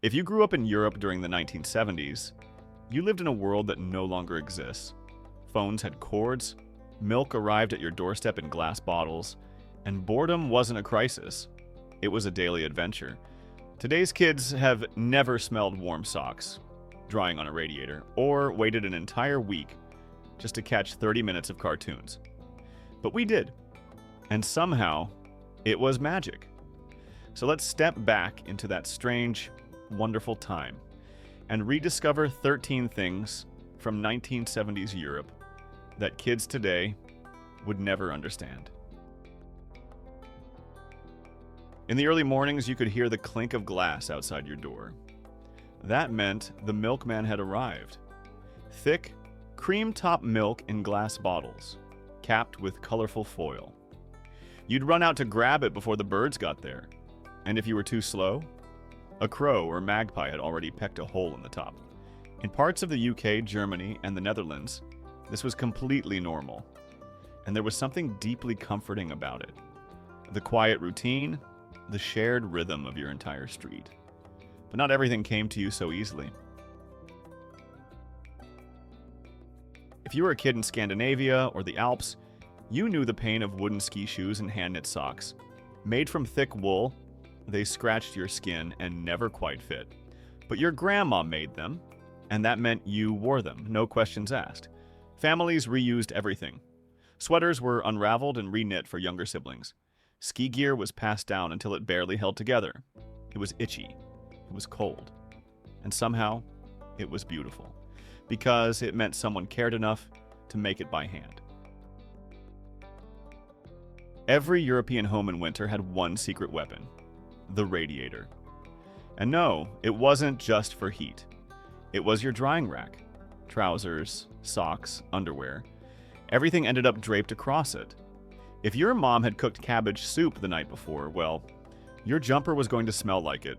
If you grew up in Europe during the 1970s, you lived in a world that no longer exists. Phones had cords, milk arrived at your doorstep in glass bottles, and boredom wasn't a crisis. It was a daily adventure. Today's kids have never smelled warm socks, drying on a radiator, or waited an entire week just to catch 30 minutes of cartoons. But we did. And somehow, it was magic. So let's step back into that strange, wonderful time and rediscover 13 things from 1970s Europe that kids today would never understand. In the early mornings, you could hear the clink of glass outside your door. That meant the milkman had arrived. Thick, cream-top milk in glass bottles, capped with colorful foil. You'd run out to grab it before the birds got there. And if you were too slow, a crow or magpie had already pecked a hole in the top. In parts of the UK, Germany, and the Netherlands, this was completely normal. And there was something deeply comforting about it. The quiet routine, the shared rhythm of your entire street. But not everything came to you so easily. If you were a kid in Scandinavia or the Alps, you knew the pain of wooden ski shoes and hand-knit socks. Made from thick wool, they scratched your skin and never quite fit. But your grandma made them, and that meant you wore them, no questions asked. Families reused everything. Sweaters were unraveled and reknit for younger siblings. Ski gear was passed down until it barely held together. It was itchy. It was cold. And somehow, it was beautiful. Because it meant someone cared enough to make it by hand. Every European home in winter had one secret weapon: the radiator. And no, it wasn't just for heat. It was your drying rack. Trousers, socks, underwear. Everything ended up draped across it. If your mom had cooked cabbage soup the night before, well, your jumper was going to smell like it.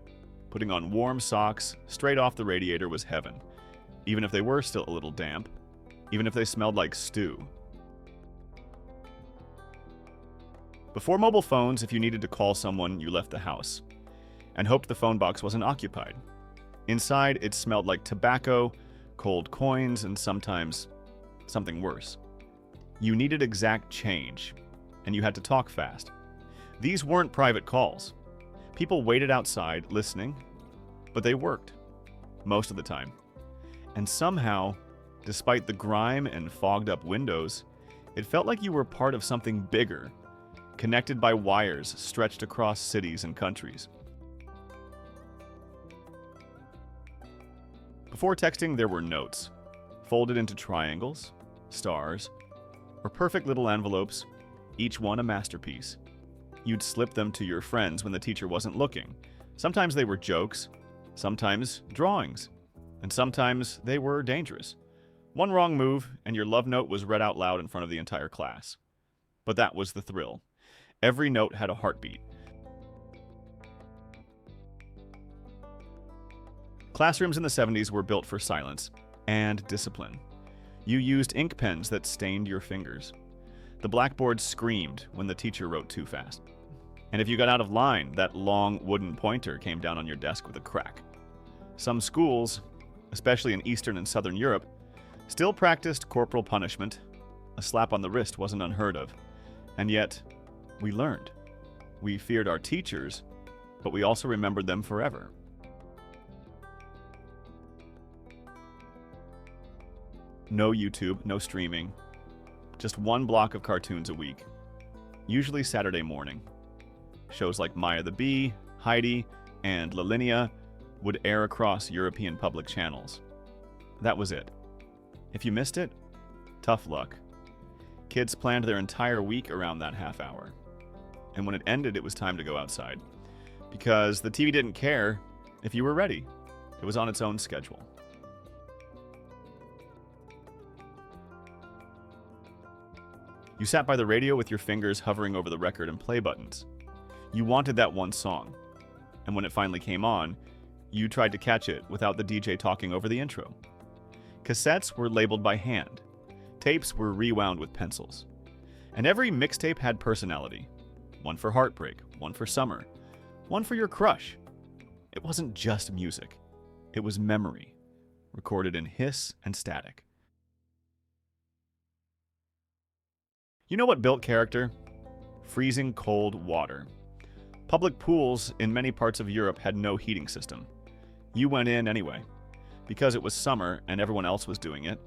Putting on warm socks straight off the radiator was heaven, even if they were still a little damp, even if they smelled like stew. Before mobile phones, if you needed to call someone, you left the house and hoped the phone box wasn't occupied. Inside, it smelled like tobacco, cold coins, and sometimes something worse. You needed exact change, and you had to talk fast. These weren't private calls. People waited outside, listening, but they worked, most of the time. And somehow, despite the grime and fogged-up windows, it felt like you were part of something bigger, connected by wires stretched across cities and countries. Before texting, there were notes, folded into triangles, stars, or perfect little envelopes, each one a masterpiece. You'd slip them to your friends when the teacher wasn't looking. Sometimes they were jokes, sometimes drawings, and sometimes they were dangerous. One wrong move, and your love note was read out loud in front of the entire class. But that was the thrill. Every note had a heartbeat. Classrooms in the 70s were built for silence and discipline. You used ink pens that stained your fingers. The blackboard screamed when the teacher wrote too fast. And if you got out of line, that long wooden pointer came down on your desk with a crack. Some schools, especially in Eastern and Southern Europe, still practiced corporal punishment. A slap on the wrist wasn't unheard of. And yet, we learned. We feared our teachers, but we also remembered them forever. No YouTube, no streaming. Just one block of cartoons a week. Usually Saturday morning. Shows like Maya the Bee, Heidi, and La Linea would air across European public channels. That was it. If you missed it, tough luck. Kids planned their entire week around that half hour. And when it ended, it was time to go outside. Because the TV didn't care if you were ready. It was on its own schedule. You sat by the radio with your fingers hovering over the record and play buttons. You wanted that one song. And when it finally came on, you tried to catch it without the DJ talking over the intro. Cassettes were labeled by hand. Tapes were rewound with pencils. And every mixtape had personality. One for heartbreak, one for summer, one for your crush. It wasn't just music. It was memory, recorded in hiss and static. You know what built character? Freezing cold water. Public pools in many parts of Europe had no heating system. You went in anyway, because it was summer and everyone else was doing it.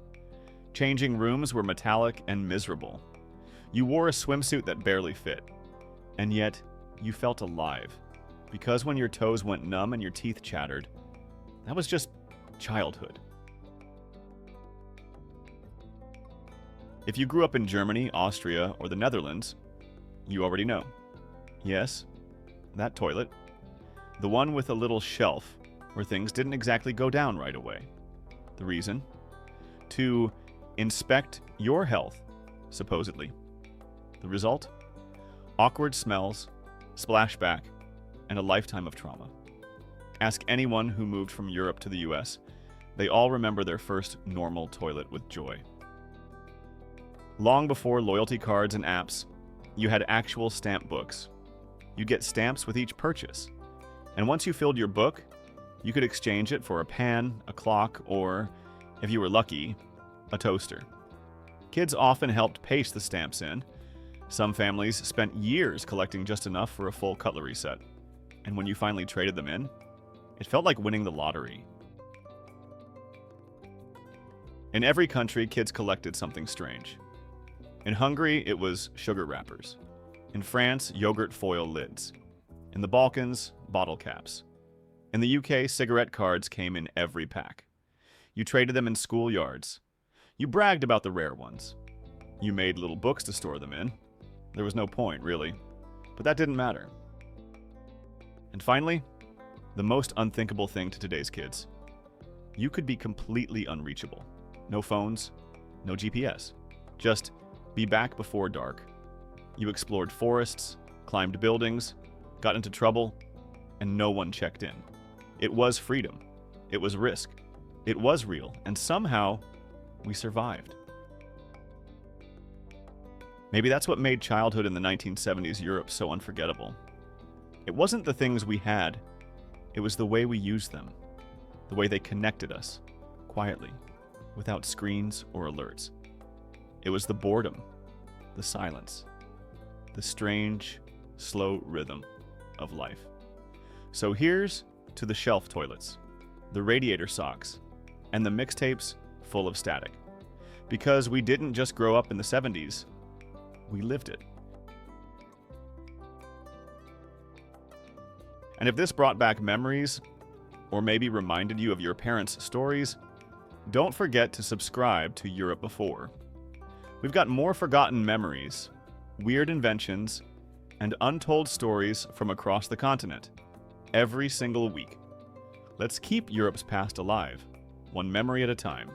Changing rooms were metallic and miserable. You wore a swimsuit that barely fit. And yet, you felt alive. Because when your toes went numb and your teeth chattered, that was just childhood. If you grew up in Germany, Austria, or the Netherlands, you already know. Yes, that toilet. The one with a little shelf where things didn't exactly go down right away. The reason? To inspect your health, supposedly. The result? Awkward smells, splashback, and a lifetime of trauma. Ask anyone who moved from Europe to the US. They all remember their first normal toilet with joy. Long before loyalty cards and apps, you had actual stamp books. You'd get stamps with each purchase. And once you filled your book, you could exchange it for a pan, a clock, or, if you were lucky, a toaster. Kids often helped paste the stamps in. Some families spent years collecting just enough for a full cutlery set. And when you finally traded them in, it felt like winning the lottery. In every country, kids collected something strange. In Hungary, it was sugar wrappers. In France, yogurt foil lids. In the Balkans, bottle caps. In the UK, cigarette cards came in every pack. You traded them in schoolyards. You bragged about the rare ones. You made little books to store them in. There was no point, really. But that didn't matter. And finally, the most unthinkable thing to today's kids. You could be completely unreachable. No phones, no GPS. Just be back before dark. You explored forests, climbed buildings, got into trouble, and no one checked in. It was freedom. It was risk. It was real, and somehow, we survived. Maybe that's what made childhood in the 1970s Europe so unforgettable. It wasn't the things we had, it was the way we used them, the way they connected us, quietly, without screens or alerts. It was the boredom, the silence, the strange, slow rhythm of life. So here's to the shelf toilets, the radiator socks, and the mixtapes full of static. Because we didn't just grow up in the 70s, we lived it. And if this brought back memories, or maybe reminded you of your parents' stories, don't forget to subscribe to Europe Before. We've got more forgotten memories, weird inventions, and untold stories from across the continent, every single week. Let's keep Europe's past alive, one memory at a time.